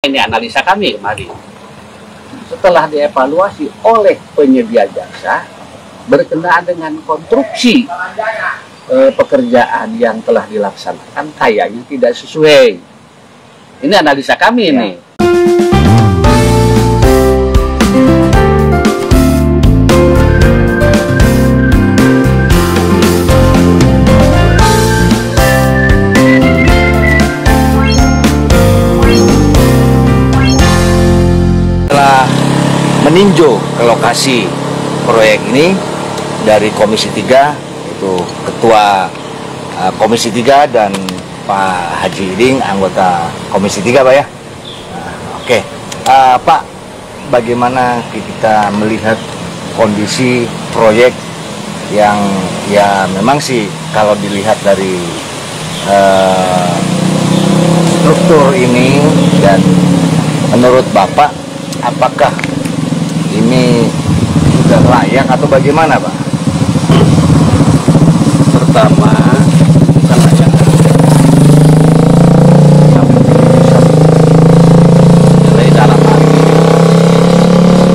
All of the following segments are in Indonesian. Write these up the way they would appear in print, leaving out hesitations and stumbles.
Ini analisa kami kemarin. Setelah dievaluasi oleh penyedia jasa berkenaan dengan konstruksi pekerjaan yang telah dilaksanakan kayaknya tidak sesuai. Ini analisa kami ini. Meninjau ke lokasi proyek ini dari Komisi 3, itu Ketua Komisi 3 dan Pak Haji Iding, anggota Komisi 3, Pak ya. Oke. Pak, bagaimana kita melihat kondisi proyek yang ya memang sih kalau dilihat dari struktur ini, dan menurut Bapak apakah ini sudah layak atau bagaimana, Pak? Pertama, bukan layak. Nilai dalam arti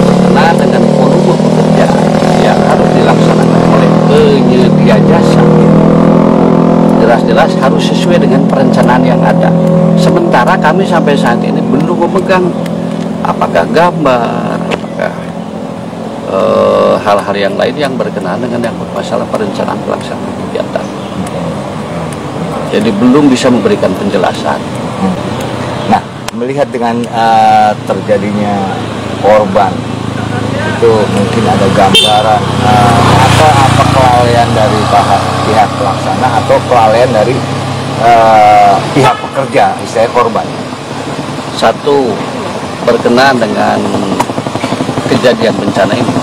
karena dengan volume pekerjaan yang harus dilaksanakan oleh penyedia jasa jelas-jelas harus sesuai dengan perencanaan yang ada. Sementara kami sampai saat ini belum memegang apakah gambar, apakah hal-hal yang lain yang berkenaan dengan yang bermasalah perencanaan pelaksanaan kegiatan. Jadi belum bisa memberikan penjelasan. Nah, melihat dengan terjadinya korban, itu mungkin ada gambaran apa kelalaian dari pihak pelaksana atau kelalaian dari pihak pekerja, istilahnya korban. Satu, berkenaan dengan kejadian bencana ini,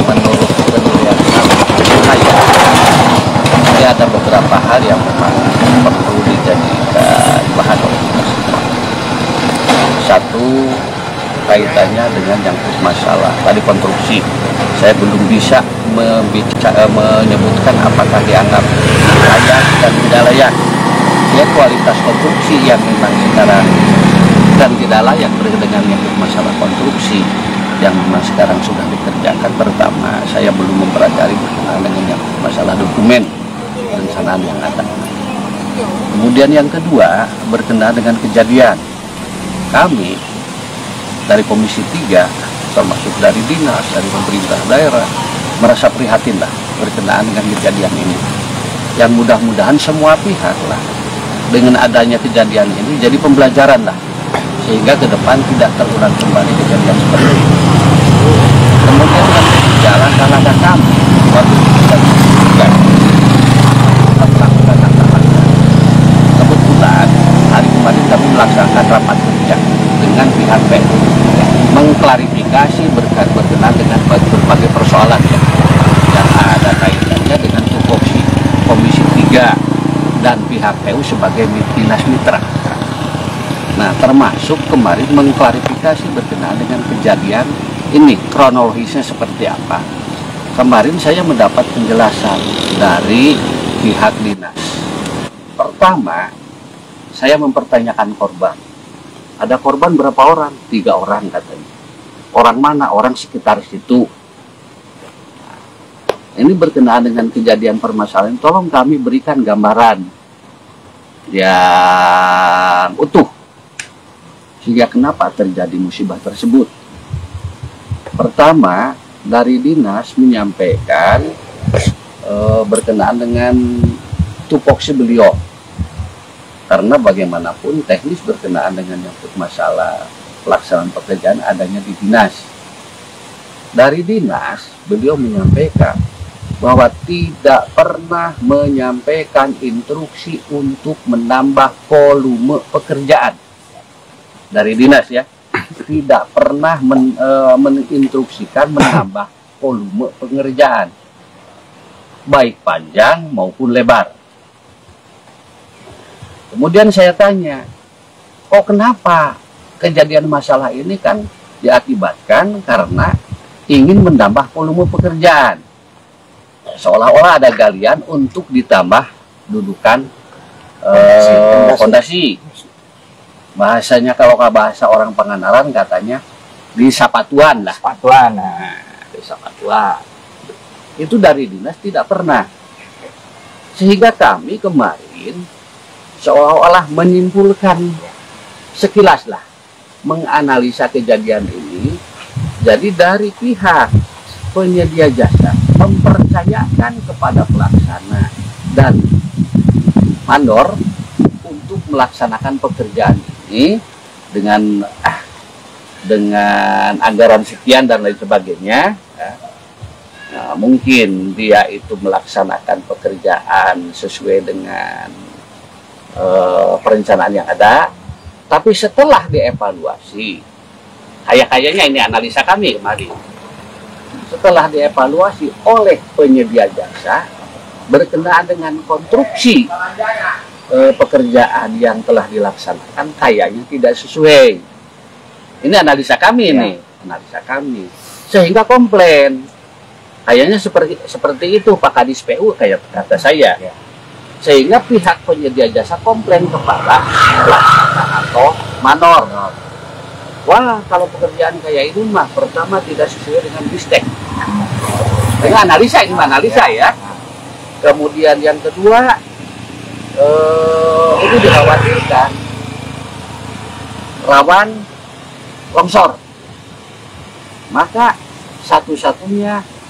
menurut penilaian saya, ini ada beberapa hal yang memang perlu dijadikan bahan oleh kita. Satu, kaitannya dengan yang masalah tadi konstruksi. Saya belum bisa menyebutkan apakah dianggap layak dan tidak layak. Ya, kualitas konstruksi yang memang sekarang dan tidak layak dengan yang masalah konstruksi yang memang sekarang sudah dikerjakan. Pertama, saya belum mempelajari berkenaan dengan yang masalah dokumen perencanaan yang ada. Kemudian yang kedua, berkenaan dengan kejadian. Kami dari Komisi 3, termasuk dari dinas, dari pemerintah daerah, merasa prihatin lah berkenaan dengan kejadian ini. Yang mudah-mudahan semua pihak lah dengan adanya kejadian ini jadi pembelajaran lah, sehingga ke depan tidak terulang kembali kejadian seperti ini. Kemudian jalan langkah kami waktu kita melakukan langkah-langkah. Kebetulan hari kemarin kami melaksanakan rapat kerja dengan pihak PU, mengklarifikasi berkenaan dengan berbagai persoalan yang ada kaitannya dengan tupoksi Komisi 3 dan pihak PU sebagai dinas mitra. Nah, termasuk kemarin mengklarifikasi berkenaan dengan kejadian ini, kronologisnya seperti apa. Kemarin saya mendapat penjelasan dari pihak dinas. Pertama, saya mempertanyakan korban. Ada korban berapa orang? 3 orang katanya. Orang mana? Orang sekitar situ. Ini berkenaan dengan kejadian permasalahan. Tolong kami berikan gambaran yang utuh sehingga kenapa terjadi musibah tersebut. Pertama, dari dinas menyampaikan berkenaan dengan tupoksi beliau, karena bagaimanapun teknis berkenaan dengan yang masalah pelaksanaan pekerjaan adanya di dinas. Dari dinas beliau menyampaikan bahwa tidak pernah menyampaikan instruksi untuk menambah volume pekerjaan. Dari dinas ya, tidak pernah meninstruksikan menambah volume pengerjaan, baik panjang maupun lebar. Kemudian saya tanya, oh kenapa kejadian masalah ini kan diakibatkan karena ingin menambah volume pekerjaan. Seolah-olah ada galian untuk ditambah dudukan fondasi. Bahasanya kalau bahasa orang Pangandaran katanya di Sapatuan lah. Sapatuan. Nah, di Sapatuan. Itu dari dinas tidak pernah. Sehingga kami kemarin seolah-olah menyimpulkan sekilas lah, menganalisa kejadian ini. Jadi dari pihak penyedia jasa mempercayakan kepada pelaksana dan mandor untuk melaksanakan pekerjaan ini dengan anggaran sekian dan lain sebagainya. Nah, mungkin dia itu melaksanakan pekerjaan sesuai dengan perencanaan yang ada, tapi setelah dievaluasi, kayaknya ini analisa kami kemarin, setelah dievaluasi oleh penyedia jasa berkenaan dengan konstruksi pekerjaan yang telah dilaksanakan kayaknya tidak sesuai. Ini analisa kami nih, analisa kami, sehingga komplain. Kayaknya seperti itu Pak Kadis PU, kayak kata saya. Sehingga pihak penyedia jasa komplain kepada pelaksana atau manor. Wah, kalau pekerjaan kayak ini mah pertama tidak sesuai dengan bistek. Dengan analisa, ini analisa ya. Kemudian yang kedua, ini dikhawatirkan rawan longsor. Maka satu-satunya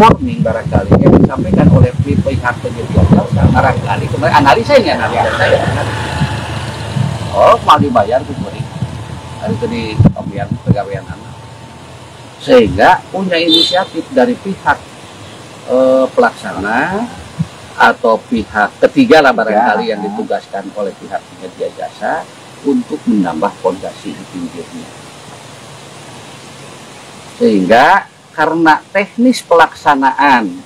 warning barangkali yang disampaikan oleh pihak penyedia jasa barangkali kemarin analisa saya. Oh, mau dibayar tuh hari itu di pegawaian anak. Sehingga punya inisiatif dari pihak pelaksana atau pihak ketiga lah barangkali yang ditugaskan oleh pihak penyedia jasa untuk menambah fondasi di pinggirnya. Sehingga karena teknis pelaksanaan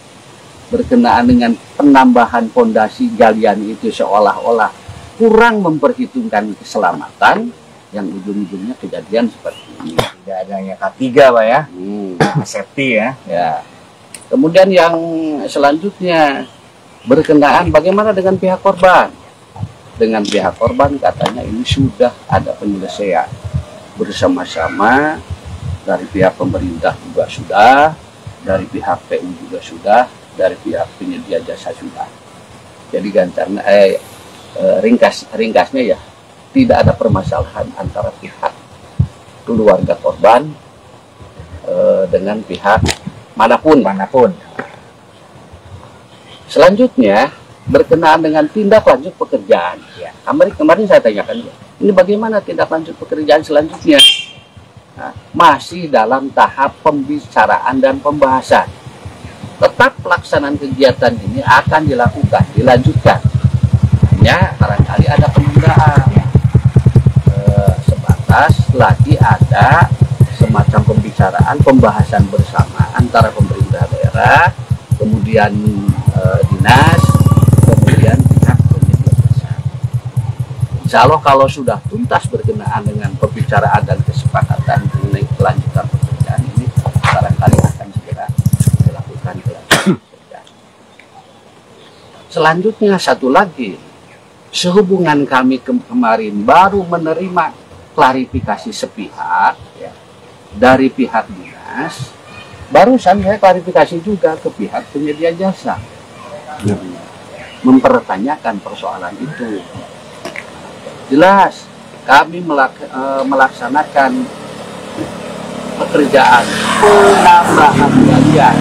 berkenaan dengan penambahan fondasi galian itu seolah-olah kurang memperhitungkan keselamatan, yang ujung-ujungnya kejadian seperti ini. Tidak adanya K3 Pak ya, safety ya. Kemudian yang selanjutnya berkenaan bagaimana dengan pihak korban. Dengan pihak korban katanya ini sudah ada penyelesaian bersama-sama. Dari pihak pemerintah juga sudah, dari pihak PU juga sudah, dari pihak penyedia jasa sudah. Jadi ringkasnya ya, tidak ada permasalahan antara pihak keluarga korban dengan pihak manapun. Selanjutnya berkenaan dengan tindak lanjut pekerjaan. Kemarin saya tanyakan, ini bagaimana tindak lanjut pekerjaan selanjutnya? Nah, masih dalam tahap pembicaraan dan pembahasan. Tetap pelaksanaan kegiatan ini akan dilanjutkan. Hanya barangkali ada penundaan. Sebatas lagi ada semacam pembicaraan, pembahasan bersama antara pemerintah daerah, kemudian dinas, kemudian pihak penyedia jasa. Insya Allah kalau sudah tuntas berkenaan dengan pembicaraan dan kesepakatan mengenai kelanjutan pekerjaan ini, barangkali akan segera dilakukan kelanjutan pekerjaan. Selanjutnya satu lagi, sehubungan kami kemarin baru menerima klarifikasi sepihak dari pihak dinas, barusan saya klarifikasi juga ke pihak penyedia jasa, mempertanyakan persoalan itu. Jelas kami melaksanakan pekerjaan penambahan galian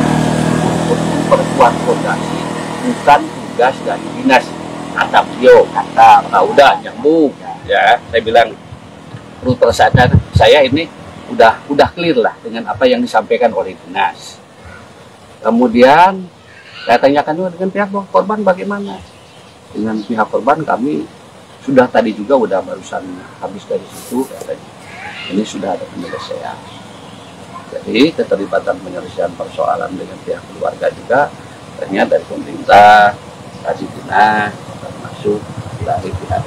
untuk memperkuat fondasi, bukan tugas dari dinas. Kata beliau, udah nyambung ya. Saya bilang perlu perasaan saya ini udah clear lah dengan apa yang disampaikan oleh dinas. Kemudian saya tanyakan juga dengan pihak korban bagaimana. Dengan pihak korban kami sudah tadi juga udah barusan habis dari situ katanya. Ini sudah ada penyelesaian. Jadi keterlibatan penyelesaian persoalan dengan pihak keluarga juga ternyata dari pemerintah, dari dinas, termasuk dari pihak.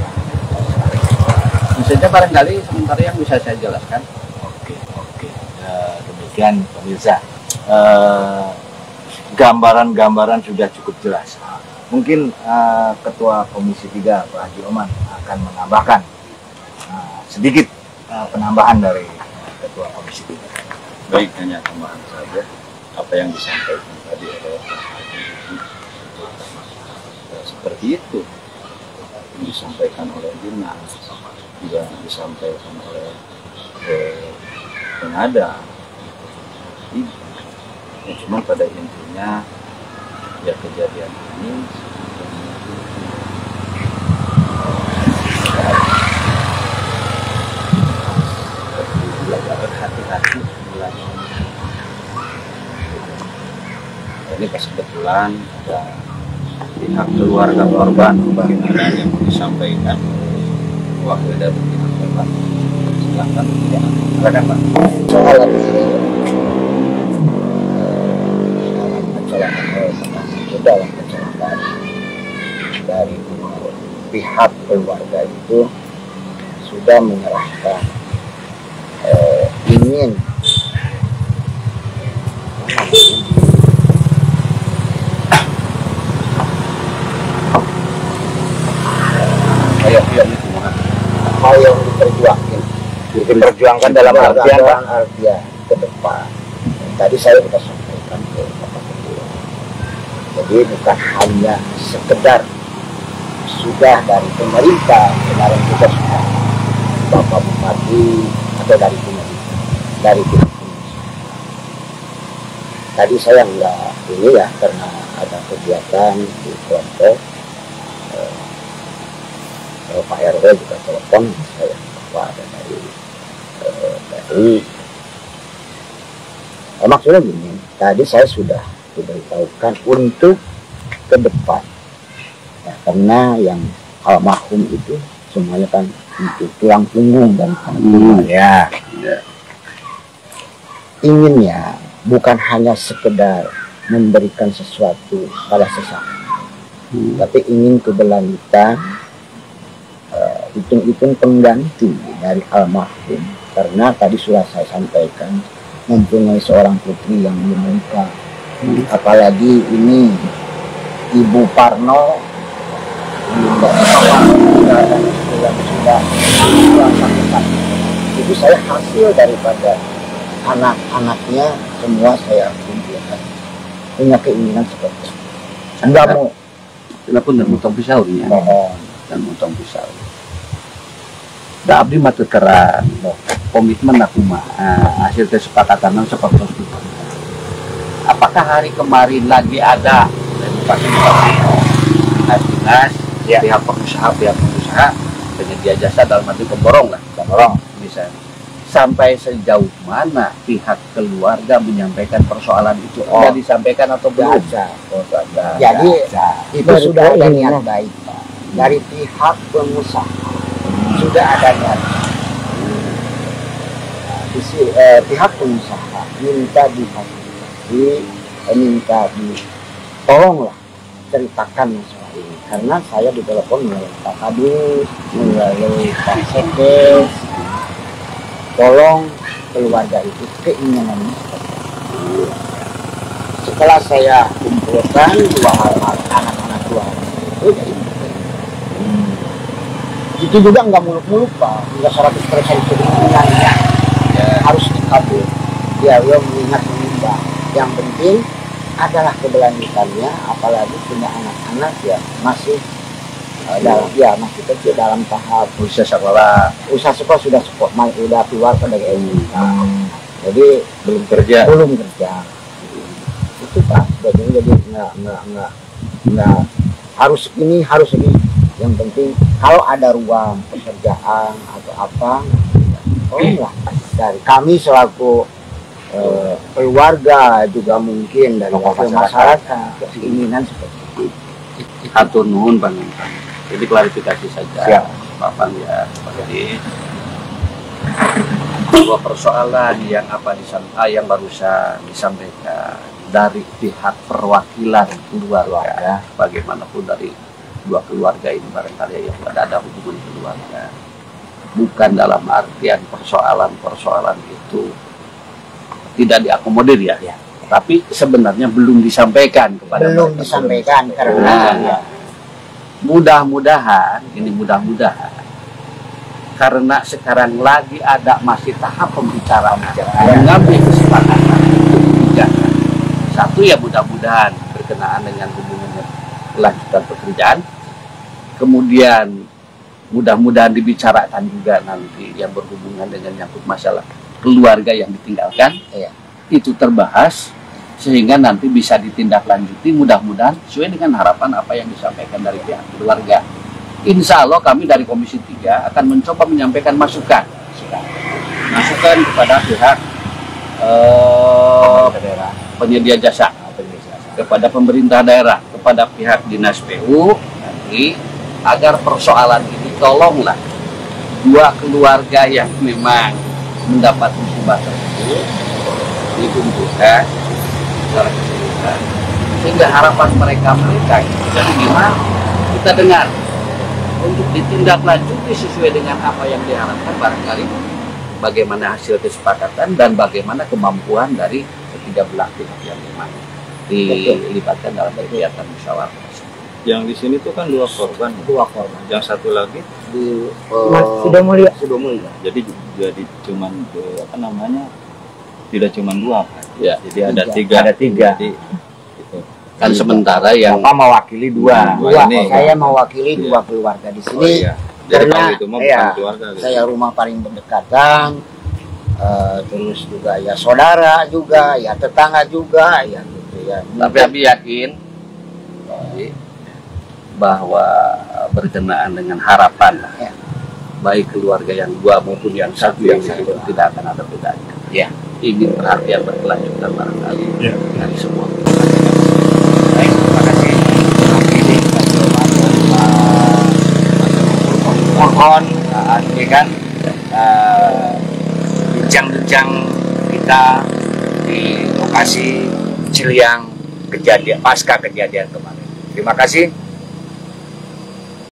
Misalnya barangkali sementara yang bisa saya jelaskan. Oke. Demikian pemirsa. Gambaran-gambaran sudah cukup jelas. Mungkin Ketua Komisi 3 Pak Haji Oman akan menambahkan sedikit penambahan dari Ketua Komisi 3. Baik, hanya tambahan saja apa yang disampaikan tadi oleh Pak Haji seperti itu disampaikan oleh dinas, juga disampaikan oleh pengada. Ya, cuma pada intinya ya kejadian ini hati-hati mulai. Ini pas kebetulan ada pihak keluarga korban bagaimana yang mau disampaikan wakil dari pihak korban. Silakan ya, silakan Pak. Soal dalam kecelakaan dari pihak keluarga itu sudah menyerahkan ingin hal yang Diperjuangkan dalam artian ke depan. Tadi saya sudah sampaikan ke Bapak Ketua. Jadi bukan hanya sekedar sudah dari pemerintah, kemarin kita sudah Bapak Bupati atau dari pemerintah, dari pihak pemerintah. Tadi saya nggak ini ya karena ada kegiatan di kelompok. Pak RW juga telepon saya bahwa ada dari maksudnya gini, tadi saya sudah diberitahukan untuk ke depan ya, karena yang almarhum itu semuanya kan itu tulang punggung dan ya. Inginnya bukan hanya sekedar memberikan sesuatu pada sesama, tapi ingin keberlanjutan, hitung-hitung pengganti dari almarhum, karena tadi sudah saya sampaikan mempunyai seorang putri yang belum menikah, apalagi ini Ibu Parno sudah itu saya hasil daripada anak-anaknya semua saya kumpulkan, punya keinginan seperti itu. Enggak mau kenapa dan mutong pisau ya, dan mutong pisau. Da abdi mah teu keran, komitmen aku mah hasil kesepakatan seperti itu. Apakah hari kemarin lagi ada dinas pihak pengusaha penyedia jasa dalam arti pemborong misalnya, sampai sejauh mana pihak keluarga menyampaikan persoalan itu? Sudah disampaikan atau belum? Jadi itu sudah ada niat baik Pak dari pihak pengusaha. Sudah ada niat. Pihak pengusaha minta difasilitasi, minta tolonglah ceritakan masalah ini, karena saya ditelepon melalui Pak Kadus, melalui Pak Sekdes, tolong keluarga itu keinginannya seperti itu. Setelah saya kumpulkan dua anak-anak keluarga itu juga nggak muluk-muluk Pak, nggak 100% keinginannya harus dikabul. Ya, beliau mengingat menimbang. Yang penting adalah keberlanjutannya, apalagi punya anak-anak ya masih masih kecil dalam tahap usaha sekolah sudah keluar dari SMK. Jadi belum kerja. Itu Pak, jadi nggak harus ini. Yang penting kalau ada ruang pekerjaan atau apa, tolonglah dari kami selaku keluarga, juga mungkin dari masyarakat keinginan seperti itu. Hatur nuhun Bang. Jadi klarifikasi saja Bapak ya, jadi bahwa persoalan yang yang barusan disampaikan dari pihak perwakilan keluarga, bagaimanapun dari dua keluarga ini barangkali yang ada hubungan keluarga, bukan dalam artian persoalan itu tidak diakomodir ya. Tapi sebenarnya belum disampaikan kepada karena mudah-mudahan karena sekarang lagi masih tahap pembicaraan, mengambil kesepakatan untuk kebijakan. Satu ya mudah-mudahan berkenaan dengan hubungan kelanjutan pekerjaan, kemudian mudah-mudahan dibicarakan juga nanti yang berhubungan dengan nyangkut masalah keluarga yang ditinggalkan, itu terbahas sehingga nanti bisa ditindaklanjuti mudah-mudahan sesuai dengan harapan apa yang disampaikan dari pihak keluarga. Insya Allah kami dari Komisi 3 akan mencoba menyampaikan masukan kepada pihak penyedia jasa, kepada pemerintah daerah, kepada pihak dinas PU nanti, agar persoalan ini tolonglah dua keluarga yang memang mendapat musibah tersebut dikumpulkan secara keseluruhan, sehingga harapan mereka jadi gimana kita dengar untuk ditindaklanjuti sesuai dengan apa yang diharapkan, barangkali bagaimana hasil kesepakatan dan bagaimana kemampuan dari ketiga belah pihak yang memang dilibatkan dalam kegiatan musyawarah. Yang di sini tuh kan dua korban. Yang satu lagi sudah mulia. Jadi cuman apa namanya? Tidak cuman dua, Pak. Ya. Jadi ada tiga. Jadi, gitu. Kan sementara yang Bapak mewakili dua. ini. Saya mewakili dua keluarga di sini. Oh iya. Jadi Karena, kalau itu mah bukan keluarga. Gitu. Saya rumah paling berdekatan, terus juga ya saudara juga, ya tetangga juga, ya gitu ya. tapi Abi yakin bahwa berkenaan dengan harapan baik keluarga yang dua maupun yang satu yang itu tidak akan ada bedanya. Ya. Ingin perhatian berkelanjutan barangkali dari semua. Baik, terima kasih. Ini mohon kan bincang-bincang kita di lokasi Ciliang pasca kejadian kemarin. Terima kasih.